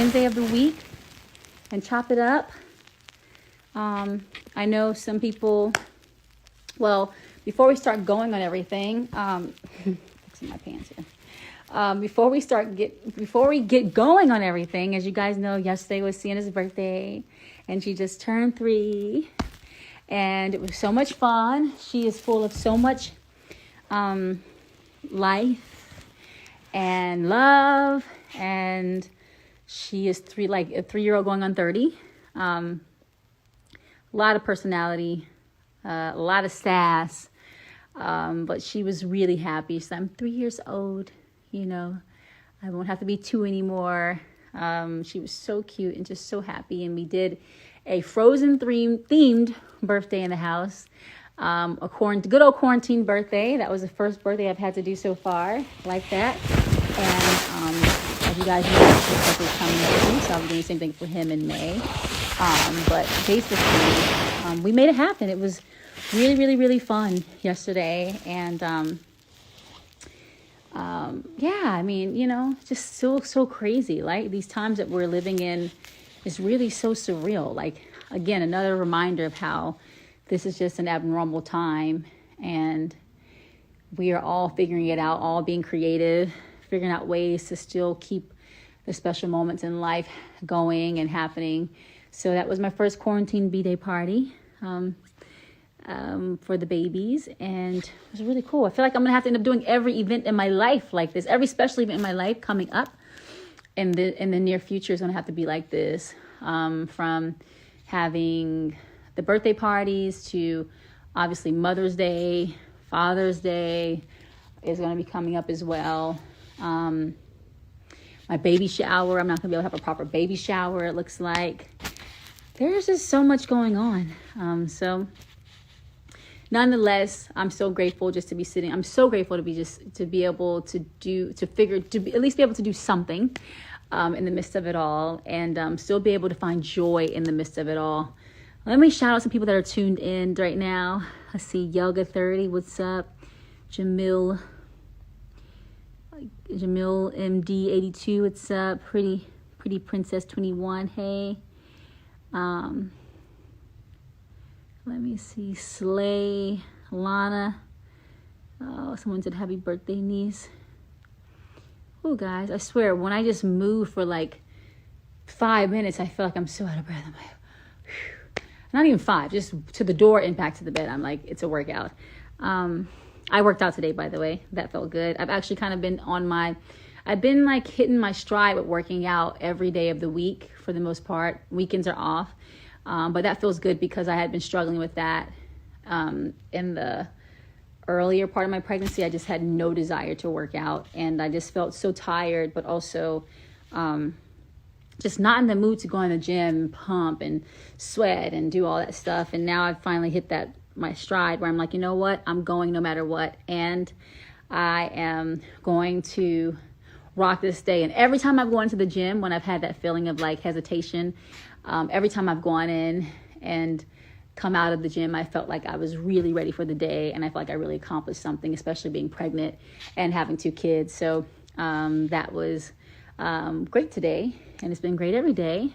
Wednesday of the week and chop it up. I know some people, well, before we start going on everything, fixing my pants here. Before we get going on everything, as you guys know, yesterday was Sienna's birthday, and she just turned 3, and it was so much fun. She is full of so much life and love, and she is like a 3-year-old going on 30. A lot of personality, a lot of sass, but she was really happy. She said, I'm 3 years old, you know, I won't have to be 2 anymore. She was so cute and just so happy. And we did a Frozen themed birthday in the house. A good old quarantine birthday. That was the first birthday I've had to do so far like that. And as you guys know, his birthday is coming soon, so I'll be doing the same thing for him in May. But basically, we made it happen. It was really, really, really fun yesterday. And yeah, I mean, you know, just so crazy. Like, these times that we're living in is really so surreal. Like, again, another reminder of how this is just an abnormal time, and we are all figuring it out, all being creative, figuring out ways to still keep the special moments in life going and happening. So that was my first quarantine B-Day party for the babies, and it was really cool. I feel like I'm gonna have to end up doing every event in my life like this. Every special event in my life coming up in the near future is gonna have to be like this. From having the birthday parties to obviously Mother's Day, Father's Day is gonna be coming up as well. My baby shower, I'm not gonna be able to have a proper baby shower, it looks like. There's just so much going on. So nonetheless, I'm so grateful just to be sitting. I'm so grateful to be able to at least be able to do something in the midst of it all, and still be able to find joy in the midst of it all. Let me shout out some people that are tuned in right now. Let's see, Yoga 30, what's up? Jamil MD 82, what's up? Pretty Princess 21, hey. Let me see, Slay, Lana. Oh, someone said happy birthday, niece. Oh, guys, I swear, when I just move for like 5 minutes, I feel like I'm so out of breath. I'm like, whew. Not even 5, just to the door and back to the bed. I'm like, it's a workout. I worked out today, by the way. That felt good. I've actually kind of been I've been like hitting my stride with working out every day of the week for the most part. Weekends are off. But that feels good because I had been struggling with that in the earlier part of my pregnancy. I just had no desire to work out, and I just felt so tired, but also just not in the mood to go in the gym and pump and sweat and do all that stuff. And now I've finally hit my stride where I'm like, you know what? I'm going no matter what, and I am going to rock this day. And every time I've gone to the gym, when I've had that feeling of like hesitation, every time I've gone in and come out of the gym, I felt like I was really ready for the day, and I felt like I really accomplished something, especially being pregnant and having 2 kids. So that was great today, and it's been great every day.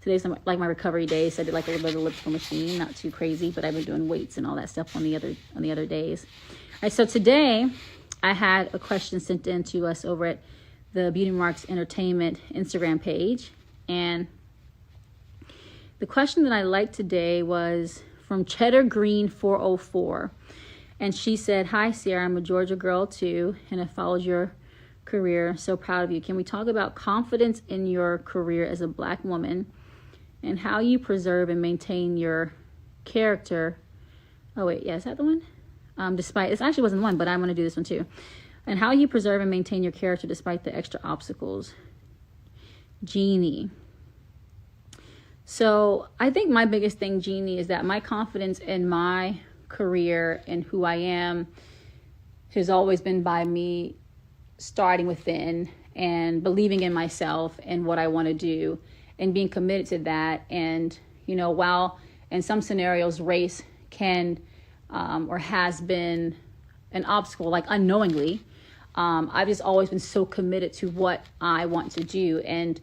Today's like my recovery day, so I did like a little bit of elliptical machine, not too crazy, but I've been doing weights and all that stuff on the other days. All right, so today I had a question sent in to us over at the Beauty Marks Entertainment Instagram page, and the question that I liked today was from Cheddar Green 404, and she said, "Hi Ciara, I'm a Georgia girl too, and I followed your career. So proud of you. Can we talk about confidence in your career as a Black woman, and how you preserve and maintain your character?" Oh wait, yeah, is that the one? Despite, this actually wasn't the one, but I'm going to do this one too. And how you preserve and maintain your character despite the extra obstacles. Jeannie. So I think my biggest thing, Jeannie, is that my confidence in my career and who I am has always been by me starting within and believing in myself and what I want to do and being committed to that. And, you know, while in some scenarios race can or has been an obstacle, like unknowingly, I've just always been so committed to what I want to do. And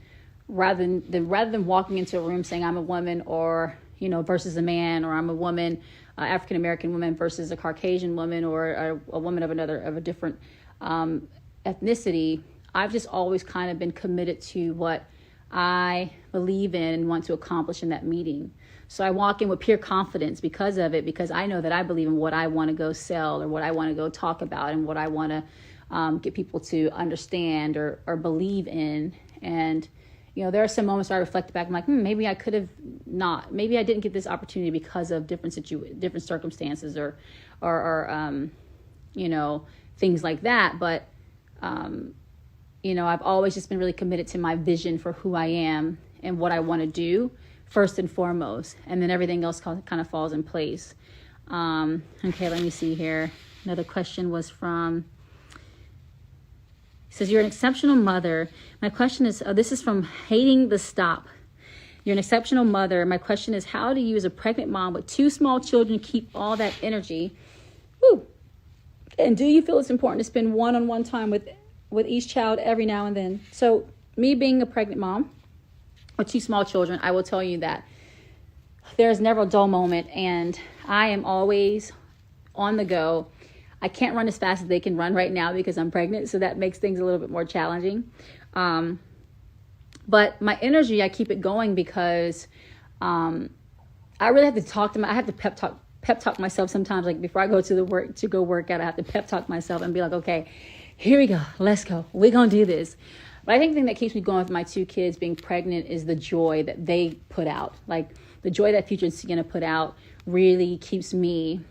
rather than walking into a room saying I'm a woman, or, you know, versus a man, or I'm a woman, African-American woman versus a Caucasian woman, or a woman of a different ethnicity, I've just always kind of been committed to what I believe in and want to accomplish in that meeting. So I walk in with pure confidence because of it, because I know that I believe in what I want to go sell, or what I want to go talk about, and what I want to get people to understand or believe in. And, you know, there are some moments where I reflect back, I'm like, maybe I could have not, maybe I didn't get this opportunity because of different circumstances or you know, things like that. But, you know, I've always just been really committed to my vision for who I am and what I want to do first and foremost. And then everything else kind of falls in place. Okay, let me see here. Another question was from, it says, you're an exceptional mother. My question is, this is from Hating the Stop. You're an exceptional mother. My question is, how do you as a pregnant mom with 2 small children keep all that energy? Woo. And do you feel it's important to spend one-on-one time with each child every now and then? So me being a pregnant mom with 2 small children, I will tell you that there's never a dull moment, and I am always on the go. I can't run as fast as they can run right now because I'm pregnant, so that makes things a little bit more challenging. But my energy, I keep it going because I really have to talk to I have to pep talk myself sometimes. Like before I go to go work out, I have to pep talk myself and be like, okay, here we go, let's go, we're gonna do this. But I think the thing that keeps me going with my 2 kids being pregnant is the joy that they put out. Like the joy that Future and Sienna put out really keeps me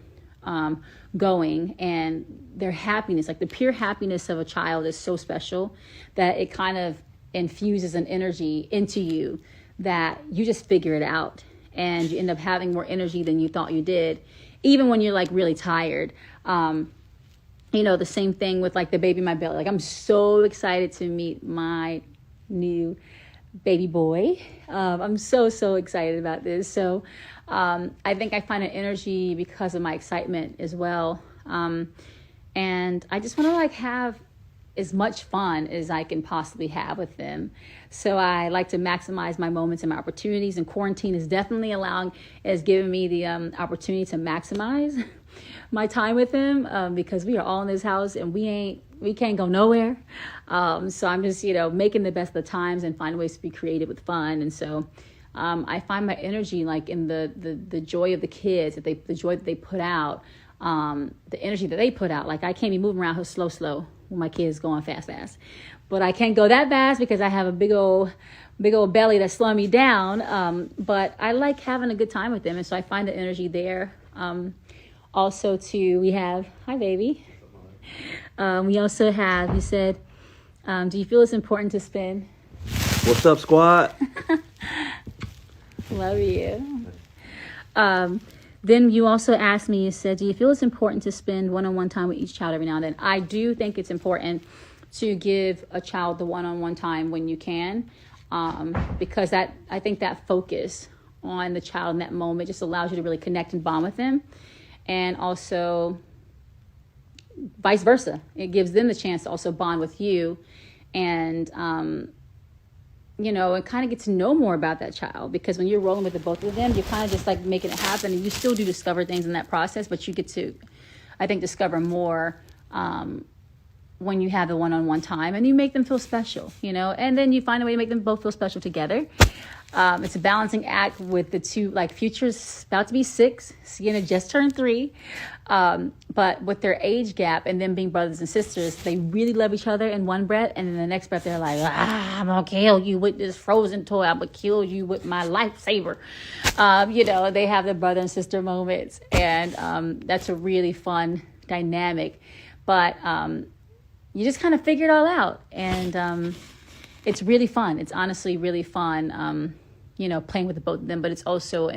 going, and their happiness, like the pure happiness of a child, is so special that it kind of infuses an energy into you that you just figure it out, and you end up having more energy than you thought you did, even when you're like really tired. You know, the same thing with like the baby in my belly. Like I'm so excited to meet my new baby boy. I'm so excited about this. So I think I find an energy because of my excitement as well. And I just want to like have as much fun as I can possibly have with them. So I like to maximize my moments and my opportunities, and quarantine is definitely giving me the opportunity to maximize my time with him, because we are all in this house and we can't go nowhere. So I'm just, you know, making the best of the times and finding ways to be creative with fun. And so I find my energy like in the joy of the kids, the joy that they put out, the energy that they put out. Like I can't be moving around slow when my kids going fast. But I can't go that fast because I have a big old belly that's slowing me down. But I like having a good time with them. And so I find the energy there. Also too, we have, hi baby. We also have, you said, do you feel it's important to spend? What's up, squad? Love you. Then you also asked me, you said, do you feel it's important to spend one-on-one time with each child every now and then? I do think it's important to give a child the one-on-one time when you can, because I think that focus on the child in that moment just allows you to really connect and bond with them. And also vice versa. It gives them the chance to also bond with you, and you know, and kind of get to know more about that child, because when you're rolling with the both of them, you're kind of just like making it happen, and you still do discover things in that process, but you get to, I think, discover more when you have the one-on-one time, and you make them feel special, you know, and then you find a way to make them both feel special together. It's a balancing act with the 2, like Future's about to be 6, Sienna just turned 3, but with their age gap and them being brothers and sisters, they really love each other in one breath, and in the next breath they're like, I'm gonna kill you with this frozen toy, I'm gonna kill you with my lifesaver. You know, they have the brother and sister moments, and that's a really fun dynamic, but you just kind of figure it all out, and it's really fun. It's honestly really fun, you know, playing with the both of them. But it's also,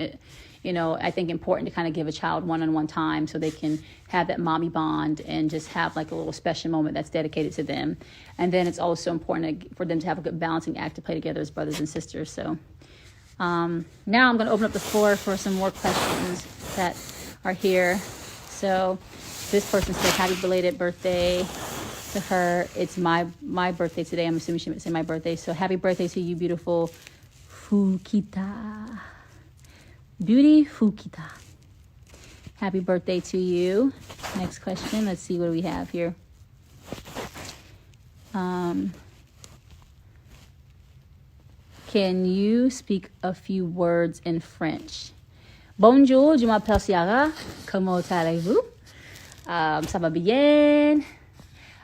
you know, I think important to kind of give a child one-on-one time so they can have that mommy bond and just have like a little special moment that's dedicated to them. And then it's also important for them to have a good balancing act to play together as brothers and sisters. So now I'm going to open up the floor for some more questions that are here. So this person said, happy belated birthday. to her. It's my birthday today. I'm assuming she meant to say my birthday. So happy birthday to you, beautiful Fukita. Beauty Fukita. Happy birthday to you. Next question. Let's see what do we have here. Can you speak a few words in French? Bonjour, je m'appelle Ciara. Comment allez-vous? Ça va bien.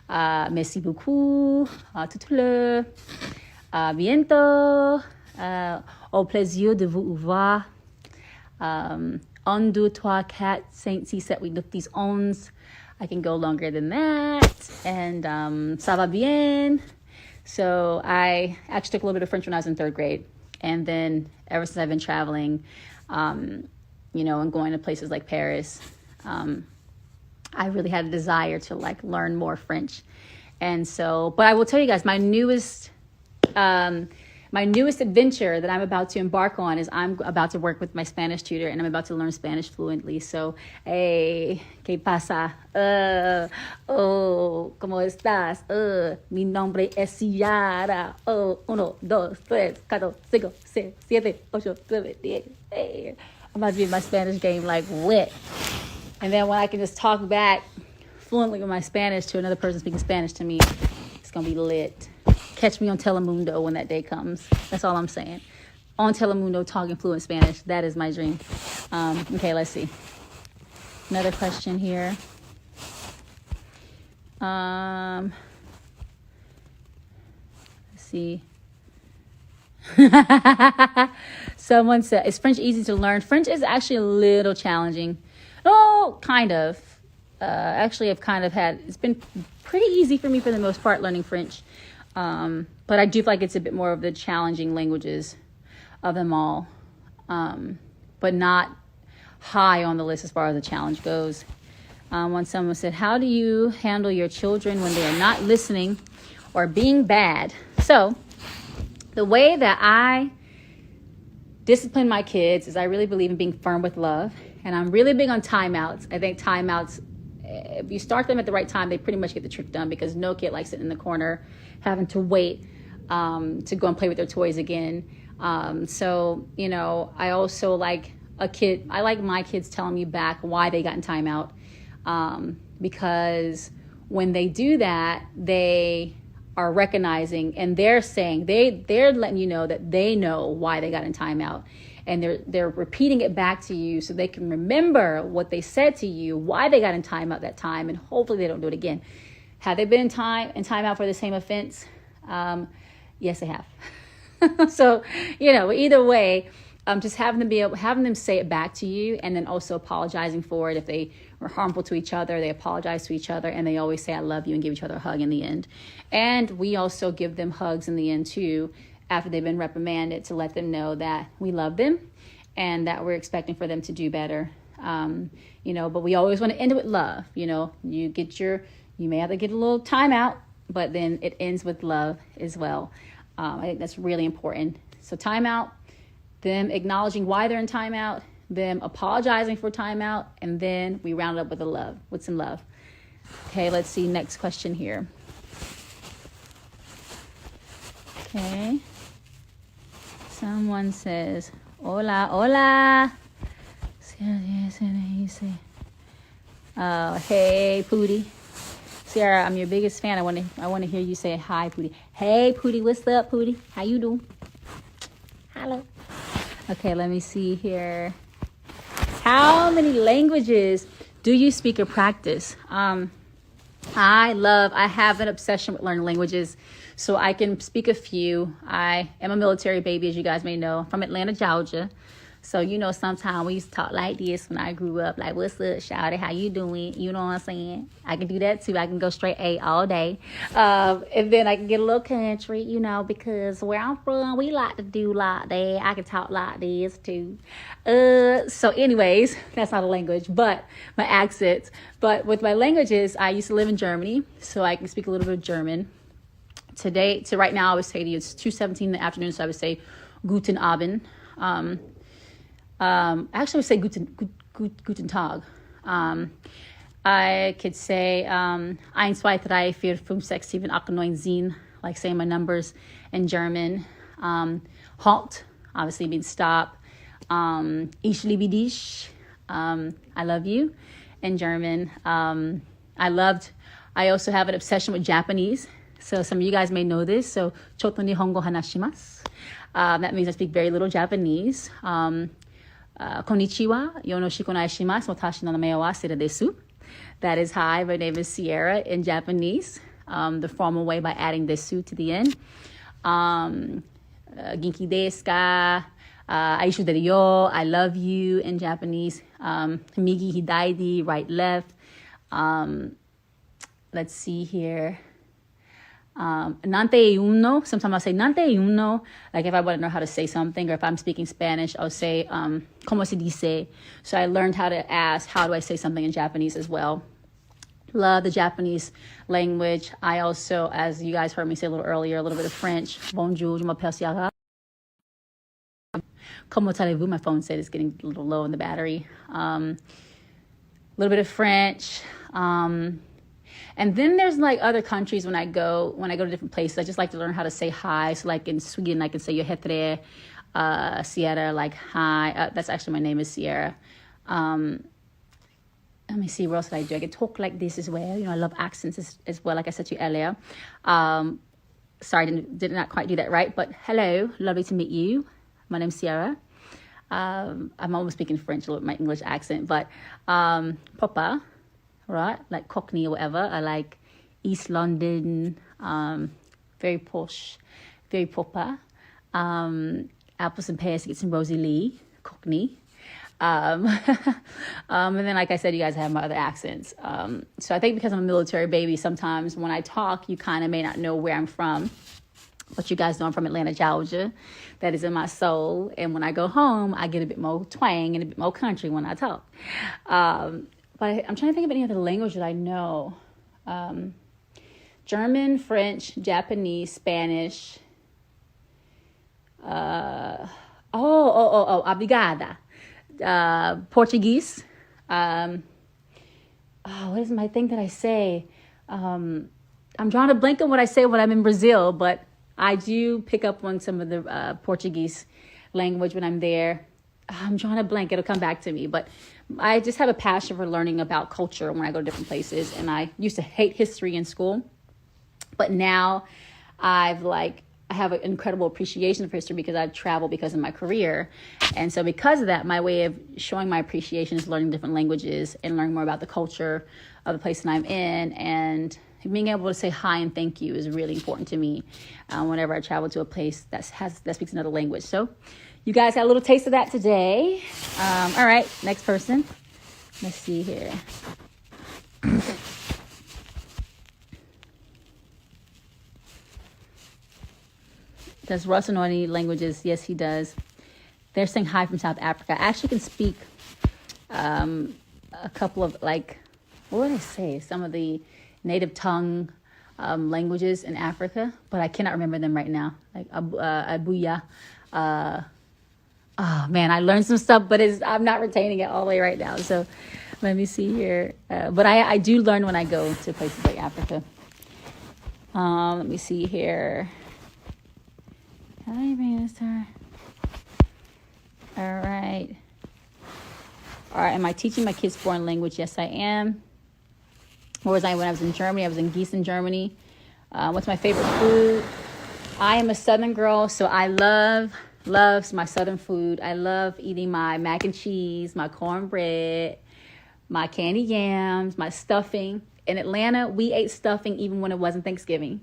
Merci beaucoup. Tout à l'heure. Bientôt. Au plaisir de vous voir. 1, 2, 3, 4, 5, 6, 7, 8, 9, 10, 11. I can go longer than that. And ça va bien. So I actually took a little bit of French when I was in 3rd grade. And then ever since I've been traveling, you know, and going to places like Paris, I really had a desire to like learn more French. And so, but I will tell you guys, my newest adventure that I'm about to embark on is I'm about to work with my Spanish tutor, and I'm about to learn Spanish fluently. So, hey, ¿qué pasa? Oh, ¿cómo estás? Mi nombre es Ciara. 1, 2, 3, 4, 5, 6, 7, 8, 9, 10. Hey. I'm about to be in my Spanish game like lit. And then when I can just talk back fluently with my Spanish to another person speaking Spanish to me, it's going to be lit. Catch me on Telemundo when that day comes. That's all I'm saying. On Telemundo talking fluent Spanish. That is my dream. Okay, let's see. Another question here. Let's see. Someone said, is French easy to learn? French is actually a little challenging. Oh, kind of. Actually, it's been pretty easy for me for the most part learning French. But I do feel like it's a bit more of the challenging languages of them all. But not high on the list as far as the challenge goes. When someone said, how do you handle your children when they are not listening or being bad? So the way that I discipline my kids is I really believe in being firm with love. And I'm really big on timeouts. I think timeouts, if you start them at the right time, they pretty much get the trick done, because no kid likes sitting in the corner having to wait to go and play with their toys again. So, you know, I also like I like my kids telling me back why they got in timeout. Because when they do that, they are recognizing and they're saying, they're letting you know that they know why they got in timeout. And they're repeating it back to you so they can remember what they said to you, why they got in timeout that time, and hopefully they don't do it again. Have they been in timeout for the same offense? Yes, they have. So, you know, either way, just having them say it back to you, and then also apologizing for it if they were harmful to each other. They apologize to each other, and they always say I love you and give each other a hug in the end. And we also give them hugs in the end too, after they've been reprimanded, to let them know that we love them and that we're expecting for them to do better. You know, but we always want to end it with love. You know, you may have to get a little time out, but then it ends with love as well. I think that's really important. So timeout, them acknowledging why they're in timeout, them apologizing for timeout, and then we round it up with some love. Okay, let's see, next question here. Okay. Someone says, hola, hola. Hey, Pootie. Ciara, I'm your biggest fan. I want to hear you say hi, Pootie. Hey, Pootie, what's up, Pootie? How you doing? Hello. Okay, let me see here. How many languages do you speak or practice? I have an obsession with learning languages, so I can speak a few. I am a military baby, as you guys may know. I'm from Atlanta, Georgia. So, you know, sometimes we used to talk like this when I grew up. Like, what's up, shawty? How you doing? You know what I'm saying? I can do that, too. I can go straight A all day. And then I can get a little country, you know, because where I'm from, we like to do like that. I can talk like this, too. So anyways, that's not a language, but my accents. But with my languages, I used to live in Germany, so I can speak a little bit of German. Right now, I would say to you, it's 2:17 in the afternoon, so I would say Guten Abend. Actually, I would say Guten Tag. I could say, eins, zwei, drei, vier, fünf, sechs, sieben, acht, neun, zehn, like saying my numbers in German. Halt, obviously means stop. Ich liebe dich, I love you in German. I also have an obsession with Japanese. So some of you guys may know this. So, chotto nihongo hanashimasu. That means I speak very little Japanese. Konnichiwa, yonoshiko onegaishimasu, watashi no name wa Ciara desu. That is hi, my name is Ciara in Japanese. The formal way by adding desu to the end. Genki desu ka? Aishu deru yo, I love you in Japanese. Migi hidaidi, right, left. Let's see here. Nante uno, sometimes I'll say nante uno, like if I want to know how to say something, or if I'm speaking Spanish, I'll say, como se dice? So I learned how to ask, how do I say something in Japanese as well. Love the Japanese language. I also, as you guys heard me say a little earlier, a little bit of French. Bonjour, je m'appelle Ciara. Comment allez-vous? My phone said it's getting a little low in the battery. A little bit of French. And then there's like other countries when I go to different places, I just like to learn how to say hi. So like in Sweden, I can say yo heter Ciara, like hi. That's actually my name is Ciara. Let me see, what else did I do? I can talk like this as well. You know, I love accents as well, like I said to you earlier. Sorry, did not quite do that right. But hello, lovely to meet you. My name's Ciara. I'm almost speaking French a little with my English accent, but Papa. Right, like Cockney or whatever. I like East London, very posh, very proper. Apples and pears to get some Rosie Lee, Cockney. And then, like I said, you guys have my other accents. So I think because I'm a military baby, sometimes when I talk, you kind of may not know where I'm from. But you guys know I'm from Atlanta, Georgia. That is in my soul. And when I go home, I get a bit more twang and a bit more country when I talk. But I'm trying to think of any other language that I know. German, French, Japanese, Spanish. Obrigada. Portuguese. What is my thing that I say? I'm drawing a blank on what I say when I'm in Brazil, but I do pick up on some of the Portuguese language when I'm there. I'm drawing a blank. It'll come back to me. But I just have a passion for learning about culture when I go to different places. And I used to hate history in school. But now I have an incredible appreciation for history because I've traveled because of my career. And so because of that, my way of showing my appreciation is learning different languages and learning more about the culture of the place that I'm in. And being able to say hi and thank you is really important to me whenever I travel to a place that speaks another language. So you guys got a little taste of that today. All right, next person. Let's see here. Does Russell know any languages? Yes, he does. They're saying hi from South Africa. I actually can speak a couple of, like, what would I say? Some of the native tongue languages in Africa, but I cannot remember them right now. Like Abuya. Oh man, I learned some stuff, but I'm not retaining it all the way right now. So let me see here. But I do learn when I go to places like Africa. Let me see here. How do I bring this to her? All right. Am I teaching my kids foreign language? Yes, I am. Where was I when I was in Germany? I was in Gießen, Germany. What's my favorite food? I am a Southern girl, so I love my Southern food. I love eating my mac and cheese, my cornbread, my candy yams, my stuffing. In Atlanta, we ate stuffing even when it wasn't Thanksgiving.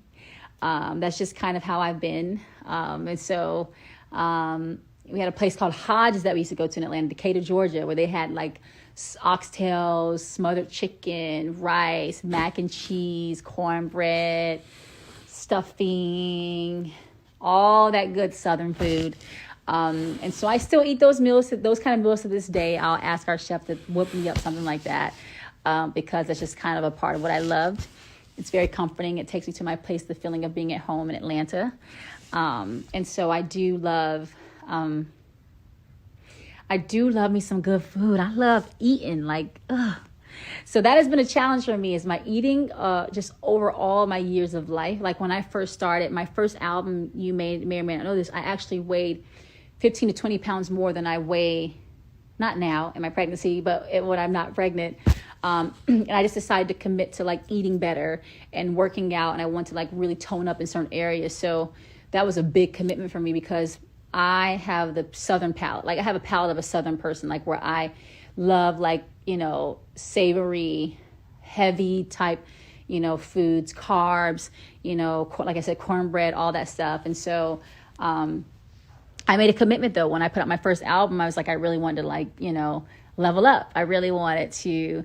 That's just kind of how I've been. And so we had a place called Hodge's that we used to go to in Atlanta, Decatur, Georgia, where they had like oxtails, smothered chicken, rice, mac and cheese, cornbread, stuffing, all that good Southern food. And so I still eat those kind of meals to this day. I'll ask our chef to whip me up something like that because it's just kind of a part of what I loved. It's very comforting. It takes me to my place, the feeling of being at home in Atlanta. And so I do love me some good food. I love eating. So that has been a challenge for me, is my eating, just over all my years of life. Like when I first started, my first album, you may or may not know this, I actually weighed 15 to 20 pounds more than I weigh, not now in my pregnancy, but when I'm not pregnant. And I just decided to commit to like eating better and working out. And I want to like really tone up in certain areas. So that was a big commitment for me, because I have the Southern palate. Like I have a palate of a Southern person, like where I love like, savory, heavy type, foods, carbs, like I said, cornbread, all that stuff. And so, I made a commitment though. When I put out my first album, I was like, I really wanted to like, level up. I really wanted to,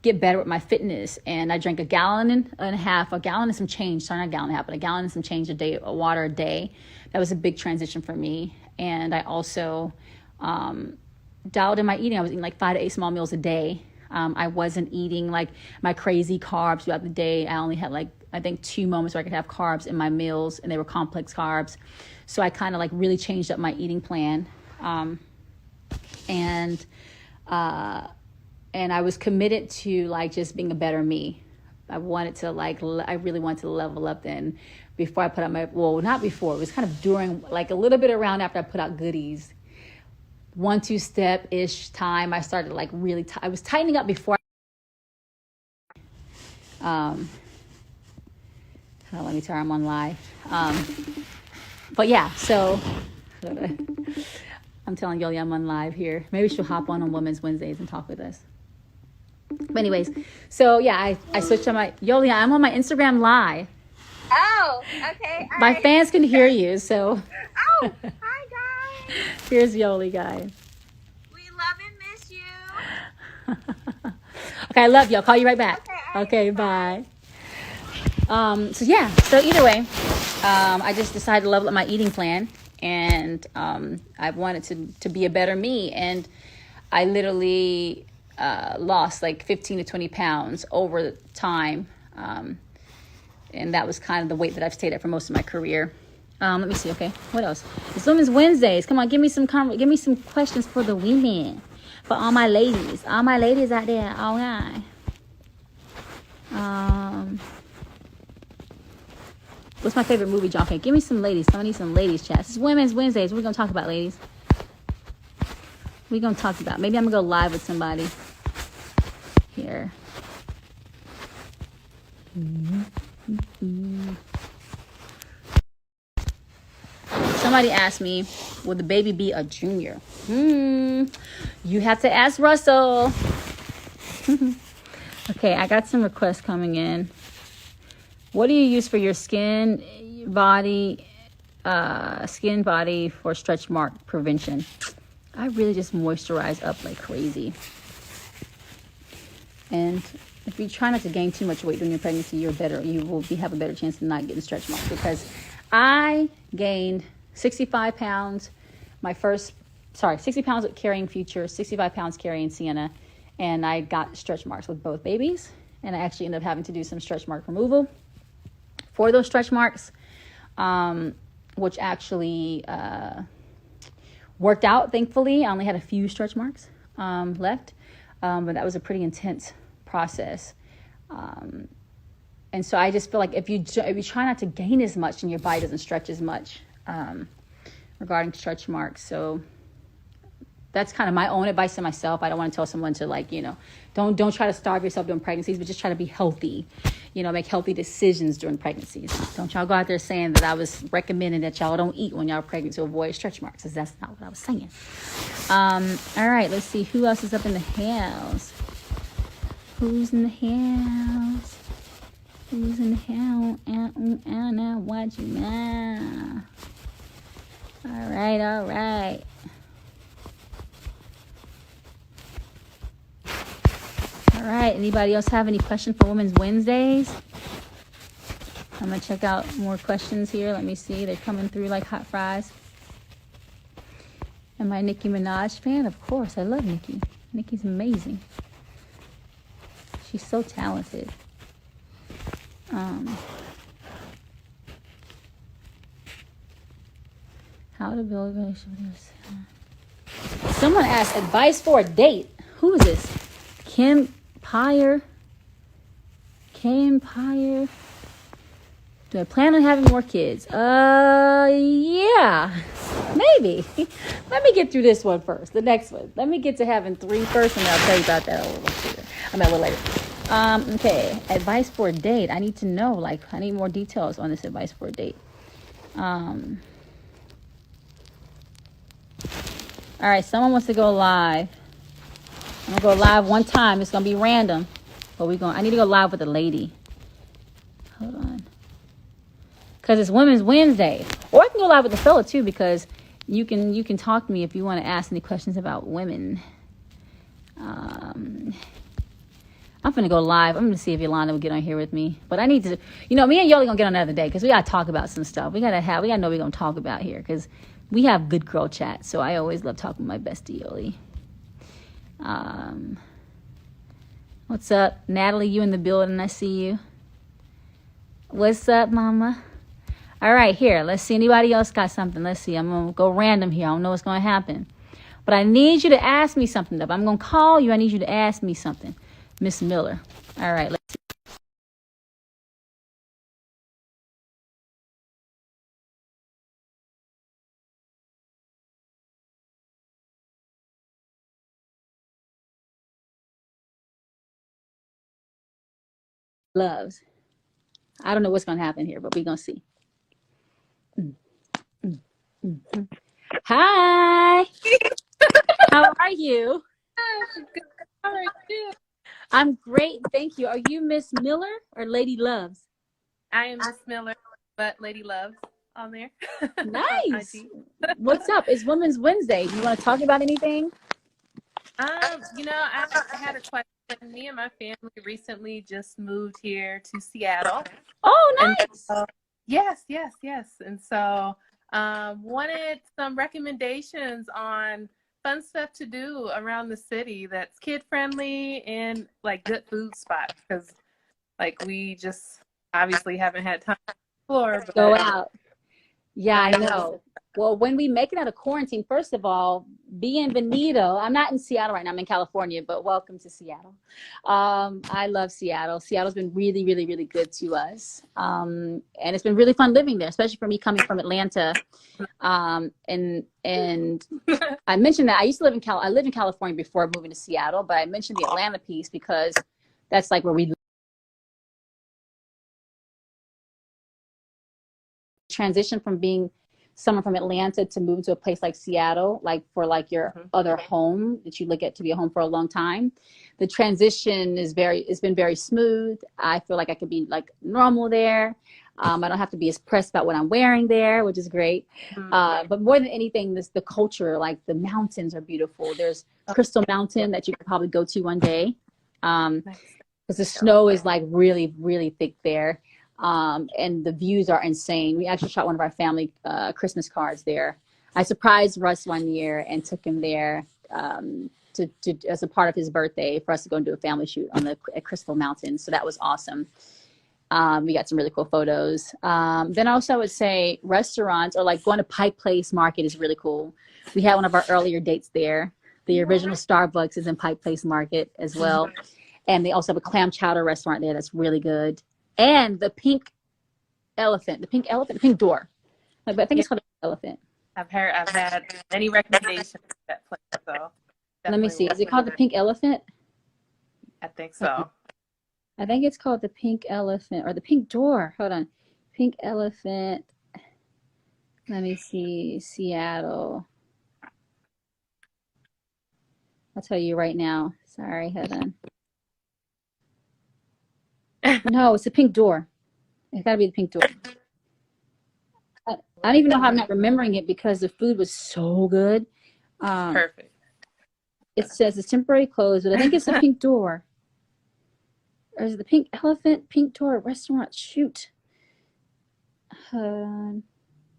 get better with my fitness. And I drank a gallon and some change, sorry, not a gallon and a half, but a gallon and some change a day, water a day. That was a big transition for me. And I also, dialed in my eating. I was eating like 5 to 8 small meals a day. I wasn't eating like my crazy carbs throughout the day. I only had like, I think 2 moments where I could have carbs in my meals, and they were complex carbs. So I kind of like really changed up my eating plan. And I was committed to like just being a better me. I really wanted to level up then. Before I put out not before, it was kind of during, like a little bit around after I put out Goodies. 1-2 step-ish time, I started like really, I was tightening up before. Let me tell her I'm on live. But yeah, so I'm telling Yoli I'm on live here. Maybe she'll hop on Women's Wednesdays and talk with us. But anyways, so yeah, I switched on Yoli, I'm on my Instagram live. Oh, okay. My fans can hear you, so. Oh, hi guys. Here's Yoli, guys. We love and miss you. Okay, I love you. I'll call you right back. Okay, bye. So either way, I just decided to level up my eating plan, and I wanted to be a better me, and I literally lost like 15 to 20 pounds over the time, and that was kind of the weight that I've stayed at for most of my career. Let me see. Okay, what else? It's Women's Wednesdays. Come on, give me some questions for the women, for all my ladies out there. All right. What's my favorite movie, John? Okay, give me some ladies. I need some ladies chats. It's Women's Wednesdays. What are we gonna talk about, ladies? Maybe I'm gonna go live with somebody here. Somebody asked me, will the baby be a junior? You have to ask Russell. Okay, I got some requests coming in. What do you use for your skin body for stretch mark prevention? I really just moisturize up like crazy. And if you try not to gain too much weight during your pregnancy, you will have a better chance of not getting stretch marks, because I gained 65 pounds 60 pounds carrying Future, 65 pounds carrying Sienna, and I got stretch marks with both babies, and I actually ended up having to do some stretch mark removal for those stretch marks, which actually worked out, thankfully. I only had a few stretch marks left, but that was a pretty intense process. And so I just feel like if you try not to gain as much and your body doesn't stretch as much, regarding stretch marks. So that's kind of my own advice to myself. I don't want to tell someone to don't try to starve yourself during pregnancies, but just try to be healthy, make healthy decisions during pregnancies. Don't y'all go out there saying that I was recommending that y'all don't eat when y'all are pregnant to avoid stretch marks, because that's not what I was saying. All right, let's see who else is up in the house. Who's in the house? Who's in the house? Now what you know? All right. All right, anybody else have any questions for Women's Wednesdays? I'm going to check out more questions here. Let me see. They're coming through like hot fries. Am I a Nicki Minaj fan? Of course. I love Nicki. Nicki's amazing. She's so talented. How to build a relationship with this. Someone asked advice for a date. Who is this? Kim Pyre. Do I plan on having more kids? Yeah, maybe. Let me get through this one first. The next one. Let me get to having 3 first, and I'll tell you about that a little later. A little later. Okay. Advice for a date. I need to know. Like, I need more details on this advice for a date. All right. Someone wants to go live. I'm gonna go live one time. It's gonna be random, but I need to go live with a lady. Hold on. Because it's Women's Wednesday. Or I can go live with the fella too, because you can talk to me if you want to ask any questions about women. I'm going to go live. I'm going to see if Yolanda will get on here with me. But I need to, me and Yoli going to get on another day because we got to talk about some stuff. We got to know what we're going to talk about here because we have good girl chat. So I always love talking with my bestie, Yoli. What's up? Natalie, you in the building. I see you. What's up, mama? All right, here. Let's see. Anybody else got something? Let's see. I'm going to go random here. I don't know what's going to happen. But I need you to ask me something. If I'm going to call you, I need you to ask me something. Miss Miller. All right, let's see. Loves. I don't know what's going to happen here, but we're going to see. Hi. How are you? How are you? I'm great. Thank you. Are you Miss Miller or Lady Loves? I am Miss Miller, but Lady Loves on there. Nice. What's up? It's Women's Wednesday. Do you want to talk about anything? I had a question. Me and my family recently just moved here to Seattle. Oh, nice. And yes. And so wanted some recommendations on fun stuff to do around the city that's kid friendly and like good food spots because like we just obviously haven't had time to explore. But go out. Yeah, I know. Well, when we make it out of quarantine, first of all, bienvenido. I'm not in Seattle right now. I'm in California, but welcome to Seattle. I love Seattle. Seattle's been really, really, really good to us. And it's been really fun living there, especially for me coming from Atlanta. And I mentioned that I used to live I lived in California before moving to Seattle, but I mentioned the Atlanta piece because that's like where we transition from being someone from Atlanta to move to a place like Seattle, like for like your other home that you look at to be a home for a long time. The transition it's been very smooth. I feel like I could be like normal there. I don't have to be as pressed about what I'm wearing there, which is great. But more than anything, the culture, like the mountains are beautiful. There's Crystal Mountain that you could probably go to one day. Because the snow is like really, really thick there. And the views are insane. We actually shot one of our family Christmas cards there. I surprised Russ one year and took him there to as a part of his birthday for us to go and do a family shoot at Crystal Mountain. So that was awesome. We got some really cool photos. Then also I would say restaurants or like going to Pike Place Market is really cool. We had one of our earlier dates there. The original Starbucks is in Pike Place Market as well. And they also have a clam chowder restaurant there that's really good. And the pink door. I think it's called the elephant. I've had many recommendations for that place. So let me see. Is it called the Pink Elephant? I think so. I think it's called the Pink Elephant or the Pink Door. Hold on. Pink Elephant. Let me see. Seattle. I'll tell you right now. Sorry, hold on. No, it's the Pink Door. It's got to be the Pink Door. I don't even know how I'm not remembering it because the food was so good. Perfect. It says it's temporary closed, but I think it's the Pink Door. Or is it the Pink Elephant, Pink Door Restaurant? Shoot.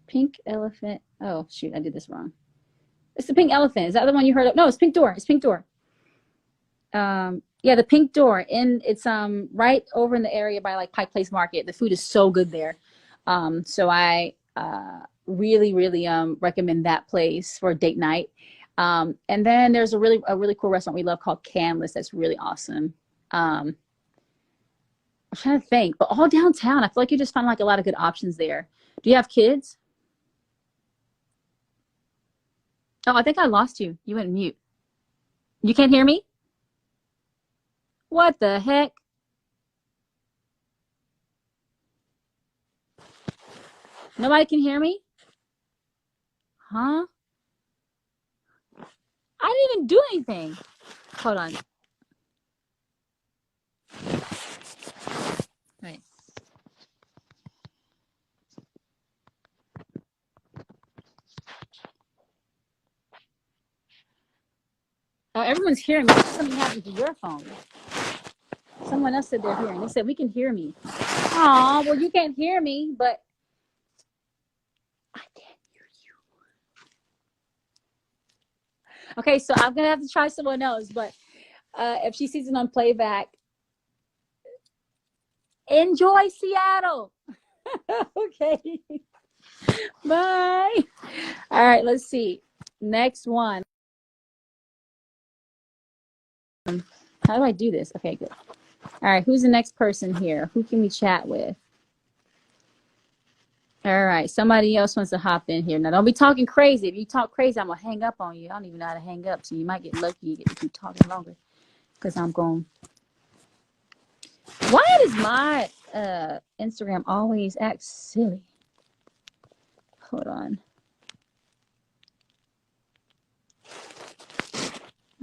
Pink Elephant. Oh, shoot, I did this wrong. It's the Pink Elephant. Is that the one you heard of? No, it's Pink Door. It's Pink Door. Yeah, the Pink Door. And it's right over in the area by like Pike Place Market. The food is so good there. So I really, really recommend that place for a date night. And then there's a really cool restaurant we love called Canlis. That's really awesome. I'm trying to think, but all downtown. I feel like you just find like a lot of good options there. Do you have kids? Oh, I think I lost you. You went mute. You can't hear me? What the heck? Nobody can hear me? Huh? I didn't even do anything. Hold on. Right. Oh, everyone's hearing me. Something happened to your phone. Someone else said they're hearing. They said we can hear me. Aw, well, you can't hear me, but I can't hear you. Okay, so I'm gonna have to try someone else, but if she sees it on playback, enjoy Seattle. Okay. Bye. All right, let's see. Next one. How do I do this? Okay, good. All right, who's the next person here? Who can we chat with? All right, somebody else wants to hop in here. Now, don't be talking crazy. If you talk crazy, I'm going to hang up on you. I don't even know how to hang up, so you might get lucky you get to keep talking longer because I'm going. Why does my Instagram always act silly? Hold on.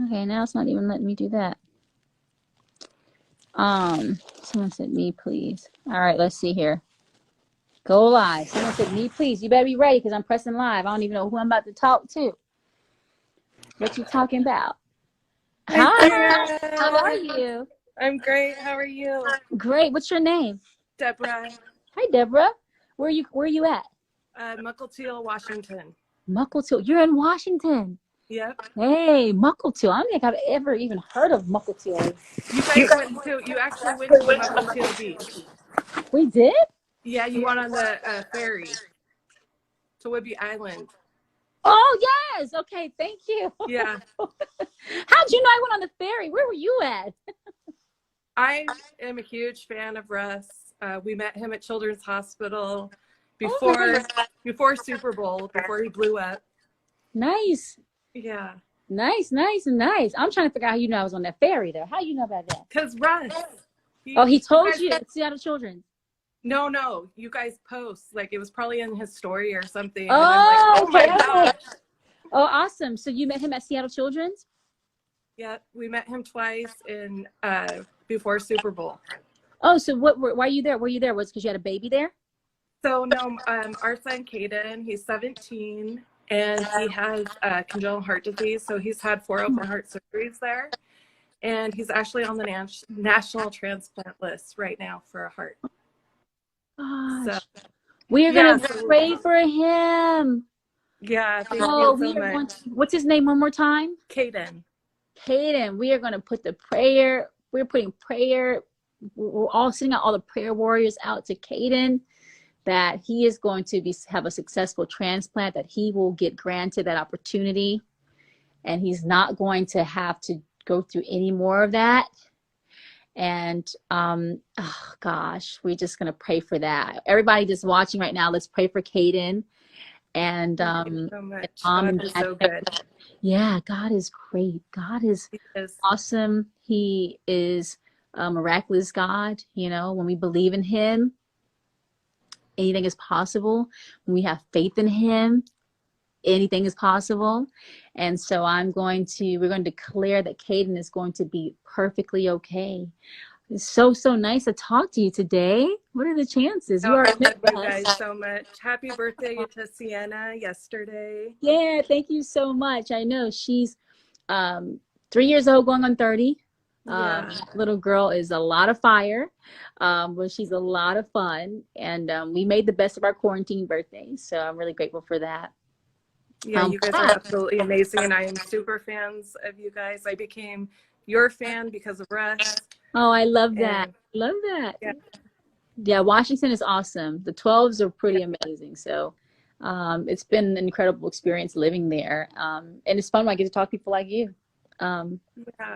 Okay, now it's not even letting me do that. Someone said me, please. All right, let's see here. Go live. Someone said me, please. You better be ready because I'm pressing live. I don't even know who I'm about to talk to. What you talking about? Hi. Ciara. How are you? I'm great. How are you? Great. What's your name? Deborah. Hi, Deborah. Where are you at? Mukilteo, Washington. Mukilteo. You're in Washington. Yep. Hey, Mukilteo. I don't think I've ever even heard of Mukilteo. You actually went to Mukilteo Beach. We did? Yeah, you went on the ferry to Whidbey Island. Oh, yes. Okay, thank you. Yeah. How'd you know I went on the ferry? Where were you at? I am a huge fan of Russ. We met him at Children's Hospital before Super Bowl, before he blew up. Nice. Yeah. Nice. I'm trying to figure out how you know I was on that ferry there. How you know about that? Because Russ. He told you at Seattle Children's. No. You guys post. Like, it was probably in his story or something. Oh, and I'm like, oh my gosh. Oh, awesome. So you met him at Seattle Children's? Yeah, we met him twice in before Super Bowl. Oh, so why are you there? Were you there? Was it because you had a baby there? So no, our son Caden, he's 17, and he has congenital heart disease. So he's had 4 open heart surgeries there, and he's actually on the national transplant list right now for a heart. Gosh. So We are going to pray for him. Yeah, thank you so much. What's his name one more time? Caden. We are going to put we're putting prayer, we're all sending out all the prayer warriors out to Caden, that he is going to have a successful transplant, that he will get granted that opportunity, and he's not going to have to go through any more of that. And oh gosh, we're just going to pray for that. Everybody just watching right now, let's pray for Caden. And Thank you so much. God is so good. Yeah, God is great. God is awesome. He is a miraculous God. You know, when we believe in him, anything is possible. When we have faith in him, anything is possible. And so we're going to declare that Caden is going to be perfectly okay. It's so nice to talk to you today. What are the chances? You love you guys so much. Happy birthday to Sienna yesterday. Yeah, thank you so much. I know she's 3 years old, going on 30. Little girl is a lot of fire, but she's a lot of fun. And we made the best of our quarantine birthday. So I'm really grateful for that. Yeah, you guys are absolutely amazing. And I am super fans of you guys. I became your fan because of Russ. Oh, I love that. Yeah, Washington is awesome. The 12s are pretty amazing. So It's been an incredible experience living there. And it's fun when I get to talk to people like you. Yeah.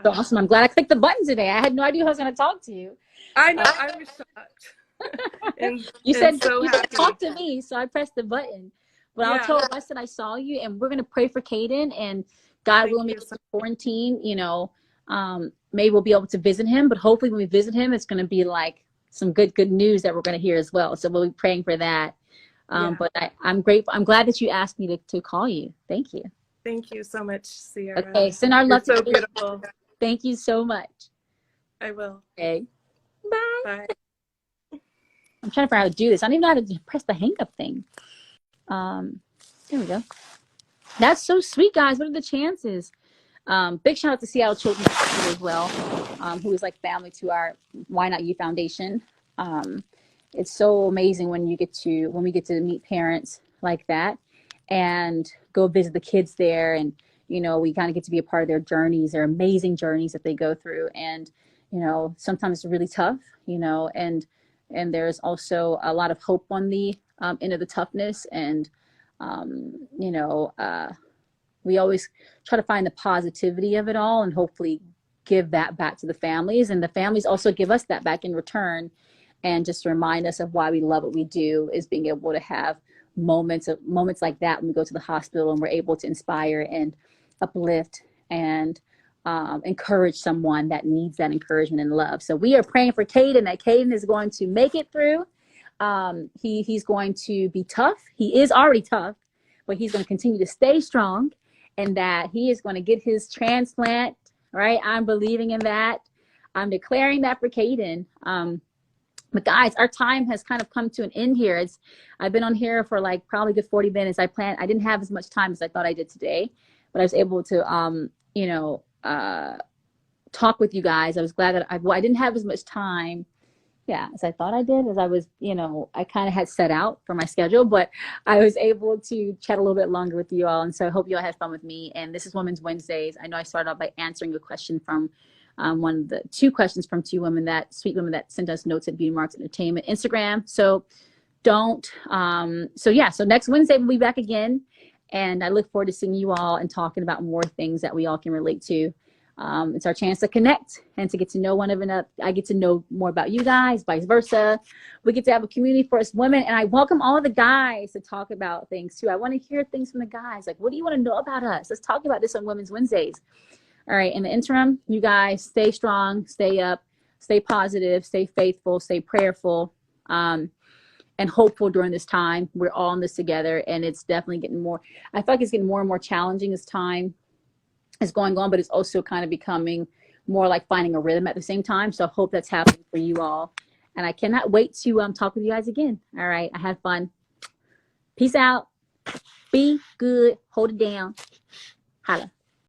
So awesome. I'm glad I clicked the button today. I had no idea who I was going to talk to you. I know. I was shocked. You said so you said happy. talk to me, so I pressed the button. But I'll tell Wes that I saw you, and we're going to pray for Caden, and God willing, make it to quarantine, you know, maybe we'll be able to visit him, but hopefully when we visit him, it's going to be like some good news that we're going to hear as well. So we'll be praying for that. But I'm grateful. I'm glad that you asked me to call you. Thank you. Thank you so much, Ciara. Okay, send our love to so beautiful. Thank you so much. I will. Okay. Bye. Bye. I'm trying to figure out how to do this. I don't even know how to press the hang up thing. There we go. That's so sweet, guys. What are the chances? Big shout out to Seattle Children's Hospital as well, who is like family to our Why Not You Foundation. It's so amazing when we get to meet parents like that and go visit the kids there, and you know, we kind of get to be a part of their journeys, their amazing journeys that they go through. And you know, sometimes it's really tough, you know, and there's also a lot of hope on the end of the toughness. And you know, we always try to find the positivity of it all and hopefully give that back to the families, and the families also give us that back in return, and just remind us of why we love what we do, is being able to have moments like that when we go to the hospital and we're able to inspire and uplift and encourage someone that needs that encouragement and love. So we are praying for Caden, that Caden is going to make it through. He's going to be tough. He is already tough, but he's going to continue to stay strong, and that he is going to get his transplant, right? I'm believing in that. I'm declaring that for Caden. But guys, our time has kind of come to an end here. I've been on here for like probably good 40 minutes. I didn't have as much time as I thought I did today, but I was able to, you know, talk with you guys. I was glad that I didn't have as much time, as I thought I did, as I was, you know, I kind of had set out for my schedule, but I was able to chat a little bit longer with you all. And so I hope you all had fun with me. And this is Women's Wednesdays. I know I started off by answering a question from two questions from sweet women that sent us notes at Beauty Marks Entertainment Instagram. So so next Wednesday we'll be back again. And I look forward to seeing you all and talking about more things that we all can relate to. It's our chance to connect and to get to know one another. I get to know more about you guys, vice versa. We get to have a community for us women, and I welcome all of the guys to talk about things too. I want to hear things from the guys. Like, what do you want to know about us? Let's talk about this on Women's Wednesdays. All right. In the interim, you guys stay strong, stay up, stay positive, stay faithful, stay prayerful, and hopeful during this time. We're all in this together, and it's definitely getting more. I feel like it's getting more and more challenging as time is going on, but it's also kind of becoming more like finding a rhythm at the same time. So I hope that's happening for you all. And I cannot wait to talk with you guys again. All right. I had fun. Peace out. Be good. Hold it down. Holla.